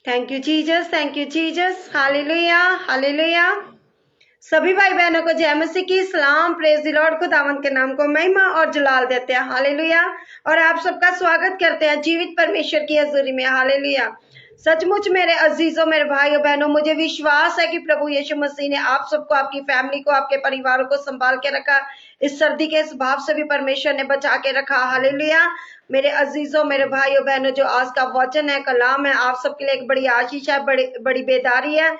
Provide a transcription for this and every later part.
Thank you Jesus, hallelujah hallelujah. सभी भाई बहनों को जय मसीह की सलाम, प्रेज द लॉर्ड। खुदावंद के नाम को महिमा और जलाल देते हैं, हालेलुया। और आप सबका स्वागत करते हैं जीवित परमेश्वर की हजूरी में, हालेलुया। सचमुच मेरे अजीजों, मेरे भाइयों बहनों, मुझे विश्वास है कि प्रभु यीशु मसीह ने आप सबको, आपकी फैमिली को, आपके परिवारों को संभाल के रखा। इस सर्दी के स्वभाव से भी परमेश्वर ने बचा के रखा, हालेलुया। मेरे अजीजों, मेरे भाइयों बहनों, जो आज का वचन है, कलाम है, आप सबके लिए एक बड़ी आशीष है, बड़ी बेदारी है।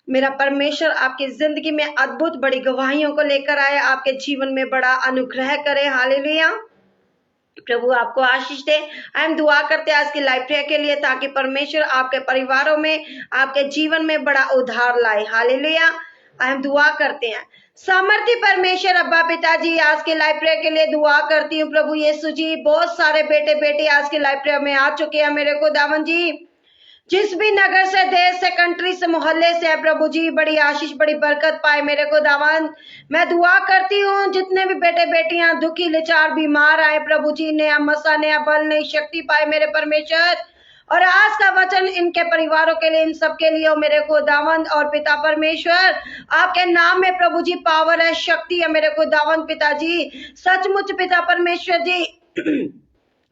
मेरा परमेश्वर आपकी जिंदगी में अद्भुत बड़ी गवाहियों को लेकर आए, आपके जीवन में बड़ा अनुग्रह करे, हालेलुया। प्रभु आपको आशीष दे। हम दुआ करते हैं आज की लाइफ प्रेयर के लिए, ताकि परमेश्वर आपके परिवारों में, आपके जीवन में बड़ा उद्धार लाए, हालेलुया। हम दुआ करते हैं। सामर्थी परमेश्वर अब्बा पिताजी, आज के लाइफ प्रेयर के लिए दुआ करती हूँ प्रभु यीशु जी। बहुत सारे बेटे बेटी आज के लाइफ प्रेयर में आ चुके हैं मेरे को दावन जी, जिस भी नगर से, देश से, कंट्री से, मोहल्ले से है प्रभु जी, बड़ी आशीष बड़ी बरकत पाए मेरे को दावन। मैं दुआ करती हूँ जितने भी बेटे बेटियां दुखी लाचार बीमार आए प्रभु जी, नया मसा, नया बल, नई शक्ति पाए मेरे परमेश्वर। और आज का वचन इनके परिवारों के लिए, इन सबके लिए हो मेरे को दावन। और पिता परमेश्वर, आपके नाम में प्रभु जी पावर है, शक्ति है मेरे को दावन पिताजी। सचमुच पिता परमेश्वर जी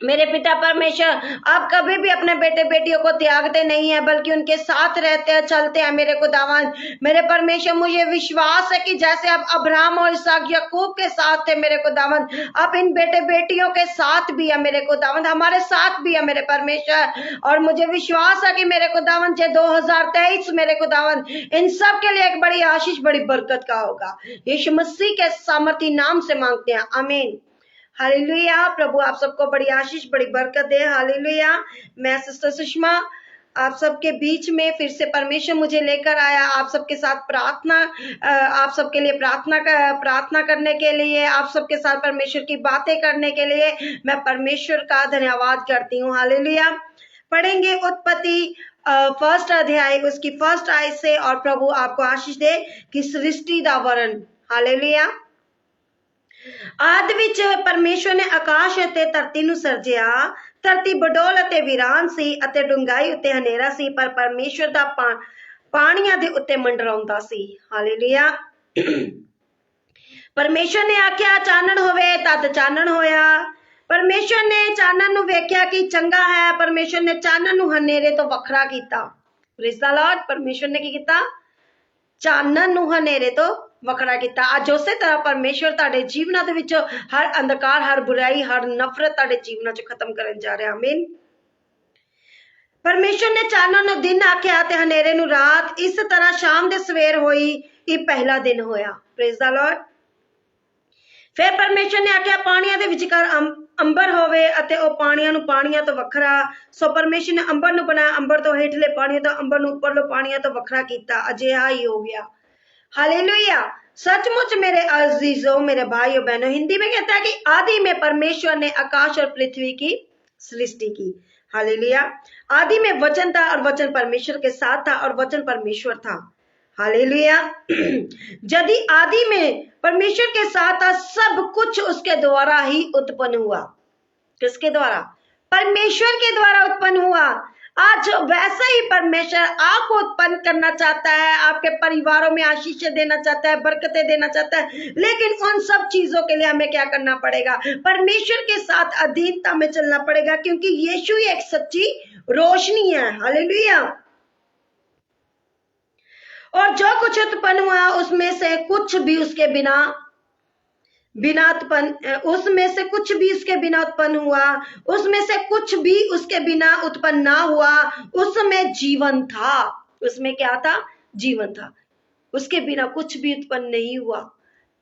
मेरे पिता परमेश्वर, आप कभी भी अपने बेटे बेटियों को त्यागते नहीं है, बल्कि उनके साथ रहते हैं, चलते हैं मेरे को दावन। मेरे परमेश्वर, मुझे विश्वास है कि जैसे आप अब्राहम और इसहाक याकूब के साथ थे मेरे को दावन, आप इन बेटे बेटियों के साथ भी है मेरे को दावन, हमारे साथ भी है मेरे परमेश्वर। और मुझे विश्वास है कि मेरे को दावन 2023 मेरे को दावन इन सब के लिए एक बड़ी आशीष बड़ी बरकत का होगा। यीशु मसीह के सामर्थी नाम से मांगते हैं, आमीन, हालेलुया। प्रभु आप सबको बड़ी आशीष बड़ी बरकत दे, हालेलुया। मैं सिस्टर सुषमा आप सबके बीच में फिर से परमेश्वर मुझे लेकर आया, आप सबके साथ प्रार्थना, आप सबके लिए प्रार्थना करने के लिए, आप सबके साथ परमेश्वर की बातें करने के लिए मैं परमेश्वर का धन्यवाद करती हूँ, हालेलुया। पढ़ेंगे उत्पत्ति फर्स्ट अध्याय, उसकी फर्स्ट आयत से, और प्रभु आपको आशीष दे कि सृष्टि दा वर्ण, हालेलुया। आदि विच परमेश्वर ने आकाश अते धरती नूं सर्जिया। धरती बडोल अते वीरान सी अते डूंघाई उत्ते हनेरा सी, पर परमेश्वर दा पाणियां दे उत्ते मंडराउंदा सी, हालेलुया। परमेश्वर ने आख्या चानण होवे, तद चानण होया। परमेश्वर ने चानण नूं वेख्या कि चंगा है। परमेश्वर ने चानण नूं हनेरे तो वखरा कीता। Praise the Lord. परमेश्वर ने की कीता? चानण नूं हनेरे तो वखरा किया। अज उस तरह परमेश्वर तुहाडे जीवनां दे विच हर अंधकार, हर बुराई, हर नफरत तुहाडे जीवनां च खत्म करन जा रहा, आमीन। परमेश्वर ने चानण नूं दिन आख्या ते हनेरे नूं रात। इस तरह शाम दे सवेर होई, ये पहला दिन होया। Praise the Lord. फिर परमेश्वर ने आख्या पानियां दे विचकार अंबर होवे अते ओ पानियां नूं पानियां तो वखरा। सो परमेश्वर ने अंबर नूं बनाया, अंबर तो हेठले पानी तो अंबर नूं उपरले पानियां तो वखरा कीता। अजिहा ही हो गया, हालेलुया। सचमुच मेरे अजीजों, मेरे भाइयों बहनों, हिंदी में कहता है कि आदि में परमेश्वर ने आकाश और पृथ्वी की सृष्टि की, हालेलुया। आदि में वचन था और वचन परमेश्वर के साथ था और वचन परमेश्वर था, हालेलुया। यदि आदि में परमेश्वर के साथ था, सब कुछ उसके द्वारा ही उत्पन्न हुआ। किसके द्वारा? परमेश्वर के द्वारा उत्पन्न हुआ। आज वैसा ही परमेश्वर आपको उत्पन्न करना चाहता है, आपके परिवारों में आशीष देना चाहता है, बरकतें देना चाहता है। लेकिन उन सब चीजों के लिए हमें क्या करना पड़ेगा? परमेश्वर के साथ अधीनता में चलना पड़ेगा, क्योंकि यीशु ही एक सच्ची रोशनी है, हालेलुया। और जो कुछ उत्पन्न हुआ उसमें से कुछ भी उसके बिना उत्पन्न, उसमें से कुछ भी उसके बिना उत्पन्न हुआ, उसमें से कुछ भी उसके बिना उत्पन्न ना हुआ। उसमें जीवन था। उसमें क्या था? जीवन था। उसके बिना कुछ भी उत्पन्न नहीं हुआ।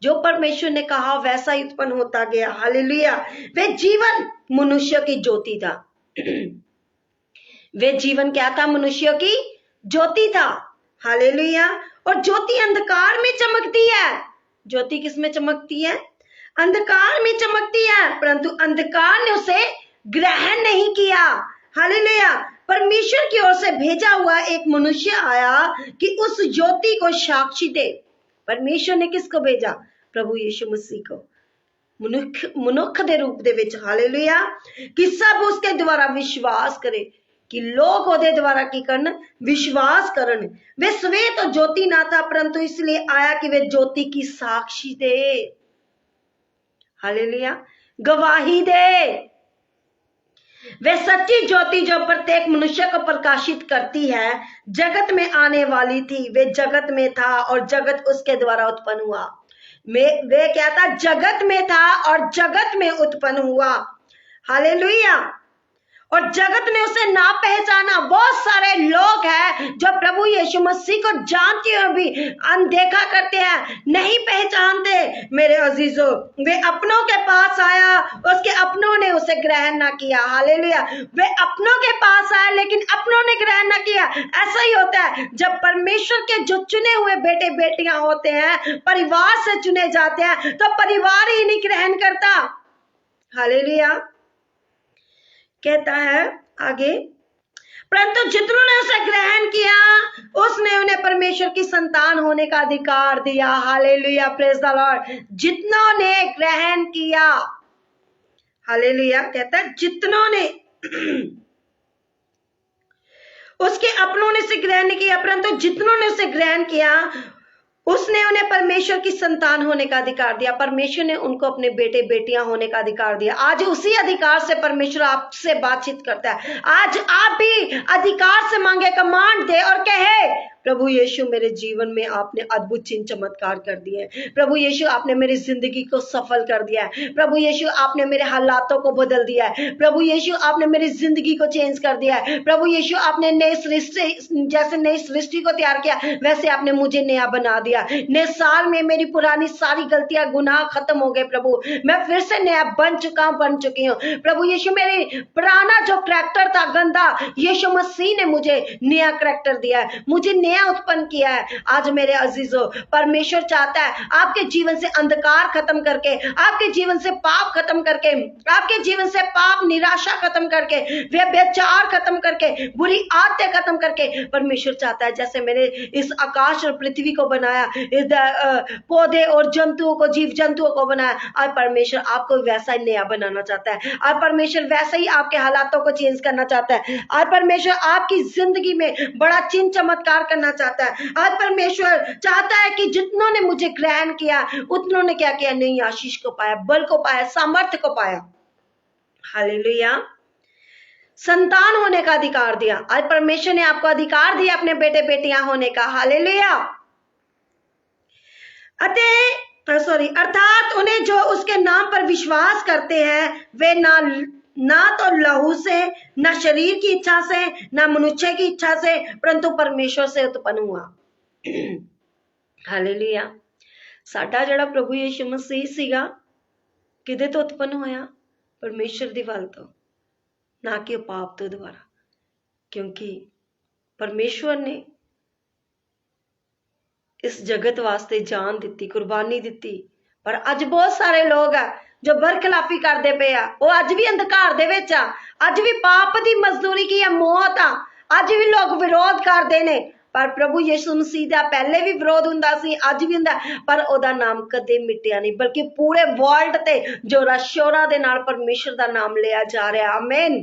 जो परमेश्वर ने कहा वैसा ही उत्पन्न होता गया, हालेलुया। वे जीवन मनुष्य की ज्योति था। वे जीवन क्या था? मनुष्य की ज्योति था, हालेलुया। और ज्योति अंधकार में चमकती है। ज्योति किस में चमकती है? अंधकार में चमकती है, परंतु अंधकार ने उसे ग्रहण नहीं किया, हालेलुया। परमेश्वर की ओर से भेजा हुआ एक मनुष्य आया कि उस ज्योति को साक्षी दे। परमेश्वर ने किसको भेजा? प्रभु यीशु मसीह को, मनुख दे रूप दे विच, हालेलुया। कि सब उसके द्वारा विश्वास करे। कि लोग ओदे द्वारा की करन विश्वास करन। वे सवे तो ज्योति ना था परंतु इसलिए आया कि वे ज्योति की साक्षी दे। हालेलुया, गवाही दे। वे सच्ची ज्योति जो प्रत्येक मनुष्य को प्रकाशित करती है जगत में आने वाली थी। वे जगत में था और जगत उसके द्वारा उत्पन्न हुआ। वे क्या था? जगत में था और जगत में उत्पन्न हुआ। हालेलुया। और जगत ने उसे ना पहचाना। बहुत सारे लोग हैं जो प्रभु यीशु मसीह को जानते हुए भी अनदेखा करते हैं, नहीं पहचानते। मेरे अजीजों, वे अपनों के पास आया, उसके अपनों ने उसे ग्रहण ना किया। हालेलुया। वे अपनों के पास आए लेकिन अपनों ने ग्रहण ना किया। ऐसा ही होता है जब परमेश्वर के जो चुने हुए बेटे बेटियां होते हैं, परिवार से चुने जाते हैं, तो परिवार ही नहीं ग्रहण करता। हालेलुया। कहता है आगे, परंतु जितनों ने उसे ग्रहण किया उसने उन्हें परमेश्वर की संतान होने का अधिकार दिया। Hallelujah, praise the Lord. जितनों ने ग्रहण किया, हालेलुया, कहता है जितनों ने उसके अपनों ने से ग्रहण नहीं किया, परंतु जितनों ने उसे ग्रहण किया उसने उन्हें परमेश्वर की संतान होने का अधिकार दिया। परमेश्वर ने उनको अपने बेटे बेटियां होने का अधिकार दिया। आज उसी अधिकार से परमेश्वर आपसे बातचीत करता है। आज आप भी अधिकार से मांगे, कमांड दे और कहे, प्रभु यीशु मेरे जीवन में आपने अद्भुत चिन्ह चमत्कार कर दिए। प्रभु यीशु आपने मेरी जिंदगी को सफल कर दिया है। प्रभु यीशु आपने मेरे हालातों को बदल दिया है। प्रभु यीशु आपने मेरी जिंदगी को चेंज कर दिया है। प्रभु यीशु आपने नई सृष्टि, जैसे नई सृष्टि को तैयार किया वैसे आपने मुझे नया बना दिया। नए साल में मेरी पुरानी सारी गलतियां, गुनाह खत्म हो गए। प्रभु मैं फिर से नया बन चुकी हूँ। प्रभु यीशु मेरे पुराना जो करैक्टर था गंदा, यीशु मसीह ने मुझे नया करैक्टर दिया है, मुझे नया उत्पन्न किया है। आज मेरे अजीजों, परमेश्वर चाहता है आपके जीवन से अंधकार खत्म करके, आपके जीवन से पाप खत्म करके, आपके जीवन से पाप निराशा खत्म करके, व्यभिचार खत्म करके, बुरी आदतें खत्म करके। परमेश्वर चाहता है जैसे मैंने इस आकाश और पृथ्वी को बनाया, इस पौधे और जंतुओं को, जीव जंतुओं को बनाया, आज परमेश्वर आपको वैसा ही नया बनाना चाहता है। आज परमेश्वर वैसे ही आपके हालातों को चेंज करना चाहता है। आज परमेश्वर आपकी जिंदगी में बड़ा चिन्ह चमत्कार करना चाहता है। आज परमेश्वर चाहता है कि जितनों ने मुझे ग्रहण किया उतनों ने क्या किया? नई आशीष को पाया, बल को पाया, सामर्थ्य को पाया। हालेलुया। संतान होने का अधिकार दिया। आज परमेश्वर ने आपको अधिकार दिया अपने बेटे बेटियां होने का। हालेलुया। अर्थात उन्हें जो उसके नाम पर विश्वास करते हैं वे ना तो लहू से, ना शरीर की इच्छा से, ना मनुष्य की इच्छा से, परंतु परमेश्वर से उत्पन्न हुआ। हालेलुया। साडा जड़ा प्रभु यीशु मसीह सीगा किदे तो उत्पन्न होया? परमेश्वर दी वल तो, ना कि पाप तो द्वारा। क्योंकि परमेश्वर ने इस जगत वास्ते जान दिती, कुर्बानी दिती। पर अज बहुत सारे लोग है जो बरखिलाफी करते पे आ, वो अज भी अंधकार दे विच आ, अज भी पाप दी मजदूरी की है मौत आ, अज भी लोग विरोध करते ने। पर प्रभु यीशु मसीह दा पहले भी विरोध हुंदा सी, अज भी हुंदा, पर ओदा नाम कदे मिटिया नहीं, बल्कि पूरे वर्ल्ड ते जोरा शोरा दे नाल परमेश्वर दा नाम लिया जा रहा। आमीन।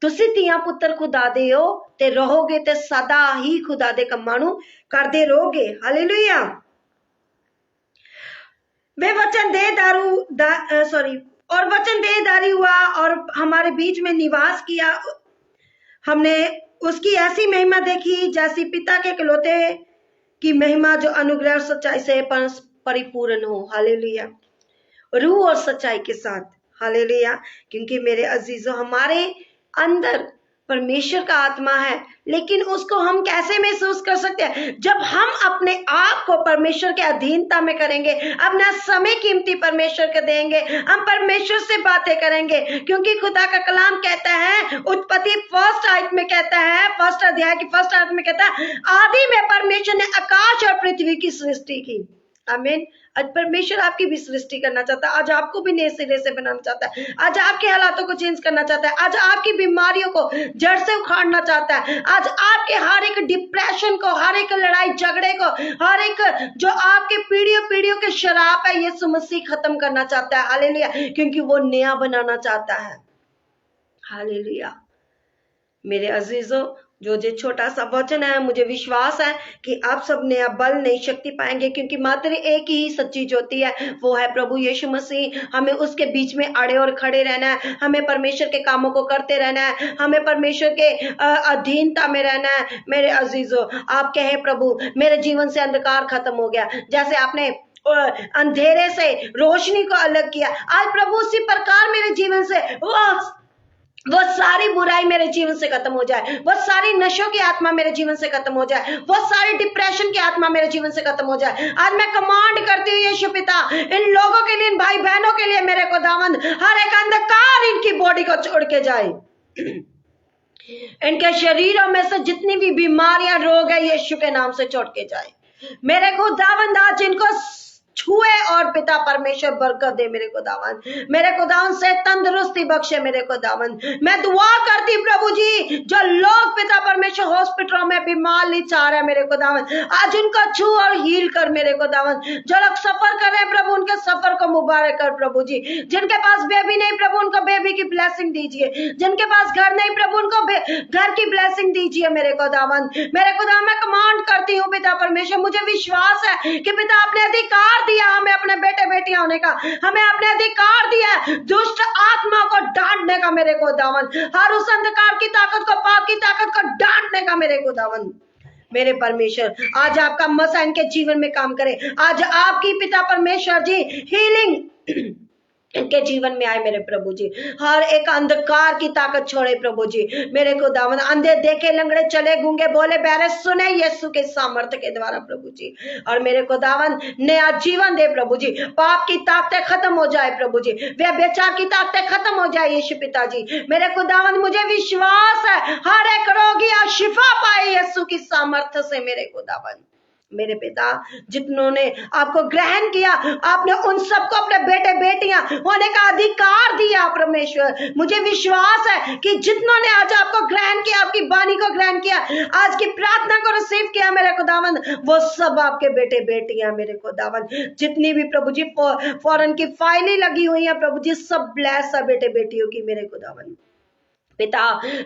तुसी धीआं पुत्र खुदा दे हो ते रहोगे ते सदा ही खुदा दे कम्मां नूं करदे रहोगे। हालेलुया। वे वचन और वचन देहधारी हुआ और हमारे बीच में निवास किया। हमने उसकी ऐसी महिमा देखी जैसी पिता के इकलौते की महिमा, जो अनुग्रह और सच्चाई से परिपूर्ण हो। हालेलुया। रूह और सच्चाई के साथ। हालेलुया। क्योंकि मेरे अजीजों, हमारे अंदर परमेश्वर का आत्मा है, लेकिन उसको हम कैसे महसूस कर सकते हैं? जब हम अपने आप को परमेश्वर के अधीनता में करेंगे, अपना समय कीमती परमेश्वर को देंगे, हम परमेश्वर से बातें करेंगे। क्योंकि खुदा का कलाम कहता है, उत्पत्ति फर्स्ट आयत में कहता है, फर्स्ट अध्याय की फर्स्ट आयत में कहता है, आदि में परमेश्वर ने आकाश और पृथ्वी की सृष्टि की। आमीन। आज परमेश्वर आपकी भी सृष्टि करना चाहता है, आज आपको भी नए सिरे से बनाना चाहता है, आज आपके हालातों को चेंज करना चाहता है, आज आपकी बीमारियों को जड़ से उखाड़ना चाहता है, आज आपके हर एक डिप्रेशन को, हर एक लड़ाई झगड़े को, हर एक जो आपके पीढ़ियों के शराब है, यीशु मसीह खत्म करना चाहता है। हालेलुया। क्योंकि वो नया बनाना चाहता है। हालेलुया। मेरे अजीजों, जो छोटा सा वचन है, मुझे विश्वास है कि आप सब नया बल, नई शक्ति पाएंगे, क्योंकि मात्र एक ही सच्ची ज्योति है, वो है प्रभु यीशु मसीह। हमें उसके बीच में अड़े और खड़े रहना है, हमें परमेश्वर के कामों को करते रहना है, हमें परमेश्वर के अधीनता में रहना है। मेरे अजीजों, आप कहे प्रभु मेरे जीवन से अंधकार खत्म हो गया, जैसे आपने अंधेरे से रोशनी को अलग किया, आज प्रभु उसी प्रकार मेरे जीवन से वो सारी बुराई मेरे जीवन से खत्म हो जाए, वो सारी नशों की आत्मा मेरे जीवन से खत्म हो जाए, वो सारी डिप्रेशन की आत्मा मेरे जीवन से खत्म हो जाए। आज मैं कमांड करती हूँ यीशु पिता, इन लोगों के लिए, इन भाई बहनों के लिए, मेरे को दामन, हर एक अंधकार इनकी बॉडी को छोड़ के जाए, इनके शरीरों में से जितनी भी बीमारियां, रोग है, यीशु के नाम से छोड़ के जाए। मेरे को दावन आज इनको छुए और पिता परमेश्वर बरकत दे मेरे को दावन, मेरे को दावन से तंदुरुस्ती बख्शे मेरे को दावन। मैं दुआ करती प्रभु जी, जो लोग पिता परमेश्वर हॉस्पिटलों में बीमार लिचा रहे हैं मेरे को दावन, आज उनको छू और हील कर मेरे को दावन। जो लोग सफर कर रहे हैं प्रभु, उनके सफर को मुबारक कर प्रभु जी। जिनके पास बेबी नहीं प्रभु, उनको बेबी की ब्लेसिंग दीजिए। जिनके पास घर नहीं प्रभु, उनको घर की ब्लेसिंग दीजिए मेरे को दावन। मेरे को दावन मैं कमांड करती हूँ पिता परमेश्वर, मुझे विश्वास है कि पिता आपने अधिकार दिया हमें अपने बेटे बेटियां होने का, हमें अपने अधिकार दिया है दुष्ट आत्मा को डांटने का मेरे को दावन, हर उस अंधकार की ताकत को, पाप की ताकत को डांटने का मेरे को दावन। मेरे परमेश्वर आज आपका मसा इनके जीवन में काम करे, आज आपकी पिता परमेश्वर जी हीलिंग इनके जीवन में आए मेरे प्रभु जी। हर एक अंधकार की ताकत छोड़े प्रभु जी मेरे को दावन। अंधे देखे, लंगड़े चले, गूंगे बोले, बहरे सुने यीशु के सामर्थ्य के द्वारा प्रभु जी। और मेरे को दावन नया जीवन दे प्रभु जी, पाप की ताकतें खत्म हो जाए प्रभु जी, व्यभिचार की ताकतें खत्म हो जाए यीशु पिता जी। मेरे को दावन मुझे विश्वास है हर एक रोगी आज शिफा पाए यीशु की सामर्थ्य से मेरे को दावन। मेरे पिता जितनों ने आपको ग्रहण किया, आपने उन सबको अपने बेटे बेटियां होने का अधिकार दिया परमेश्वर। मुझे विश्वास है कि जितनों ने आज आपको ग्रहण किया, आपकी वाणी को ग्रहण किया, आज की प्रार्थना को रिसीव किया मेरे को दावन, वो सब आपके बेटे बेटियां मेरे को दावन। जितनी भी प्रभु जी फॉरेन की फाइलें लगी हुई है प्रभु जी, सब ब्लेस है बेटे बेटियों की मेरे को दावन। पिता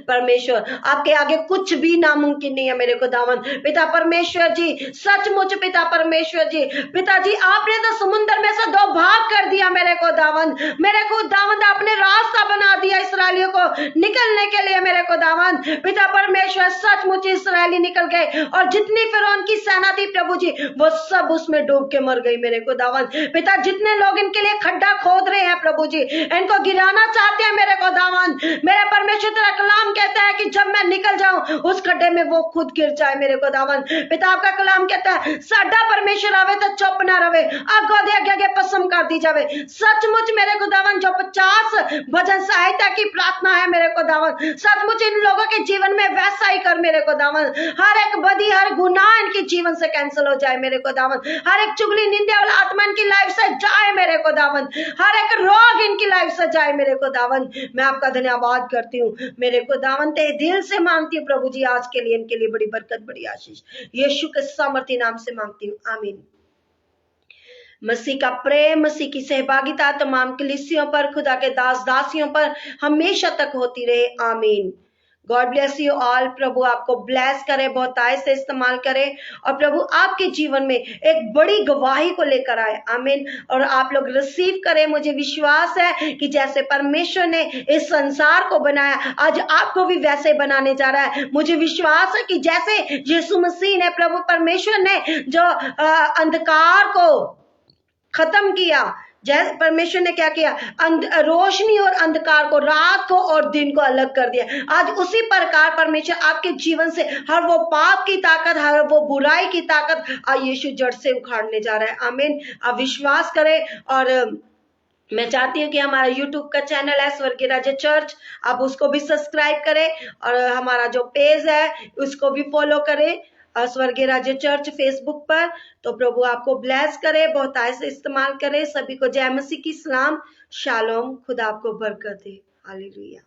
परमेश्वर आपके आगे कुछ भी नामुमकिन नहीं है मेरे को दावन। पिता परमेश्वर जी सचमुच पिता परमेश्वर जी, पिताजी आपने तो समुद्र में से 2 भाग कर दिया मेरे को दावन। मेरे को दावन आपने रास्ता बना दिया इसराइलियों को निकलने के लिए मेरे को दावन। पिता परमेश्वर सचमुच इसराइली निकल गए और जितनी फिरौन की सेना थी प्रभु जी, वो सब उसमें डूब के मर गई मेरे को दावन। पिता जितने लोग इनके लिए खड्डा खोद रहे हैं प्रभु जी, इनको गिराना चाहते हैं मेरे को दावन, मेरे परमेश्वर तेरा कलाम कहता है कि जब मैं निकल जाऊं उस खड्डे में वो खुद गिर जाए मेरे को दावन। पिता आपका कलाम कहता है साडा परमेश्वर आवे तो चुप ना रहे, आगो दे आगे पसम कर दी जावे। सचमुच मेरे को दावन जो 50 भजन सहायता की प्रार्थना है मेरे को दावन, सचमुच इन लोगों के जीवन में वैसा ही कर मेरे को दावन। हर एक बदी, हर गुनाह इनके जीवन से कैंसिल हो जाए मेरे को दावन। हर एक चुगली निंदा वाला आत्मा इनकी लाइफ से जाए मेरे को दावन। हर एक रोग इनकी लाइफ से जाए मेरे को दावन। मैं आपका धन्यवाद करती हूँ मेरे को दावन, ते दिल से मांगती हूँ प्रभु जी आज के लिए, इनके लिए बड़ी बरकत, बड़ी आशीष यीशु के सामर्थी नाम से मांगती हूँ, आमीन। मसीह का प्रेम, मसीह की सहभागिता तमाम कलीसियों पर, खुदा के दास दासियों पर हमेशा तक होती रहे, आमीन। God bless you all. प्रभु आपको ब्लेस करे, बहुतायत से इस्तेमाल करे और प्रभु आपके जीवन में एक बड़ी गवाही को लेकर आए, आमीन। और आप लोग रिसीव करें। मुझे विश्वास है कि जैसे परमेश्वर ने इस संसार को बनाया, आज आपको भी वैसे बनाने जा रहा है। मुझे विश्वास है कि जैसे यीशु मसीह ने, प्रभु परमेश्वर ने जो अंधकार को खत्म किया, जैसे परमेश्वर ने क्या किया, रोशनी और अंधकार को, रात को और दिन को अलग कर दिया, आज उसी प्रकार परमेश्वर आपके जीवन से हर वो पाप की ताकत, हर वो बुराई की ताकत यीशु जड़ से उखाड़ने जा रहा है, आमीन। आप विश्वास करें। और मैं चाहती हूँ कि हमारा YouTube का चैनल है स्वर्गीय राज्य चर्च, आप उसको भी सब्सक्राइब करें और हमारा जो पेज है उसको भी फॉलो करें, स्वर्गीय राज्य चर्च फेसबुक पर। तो प्रभु आपको ब्लेस करे, बहुतायत से इस्तेमाल करे। सभी को जय मसीह की सलाम, शालोम, खुदा आपको बरकत दे, हालेलुया।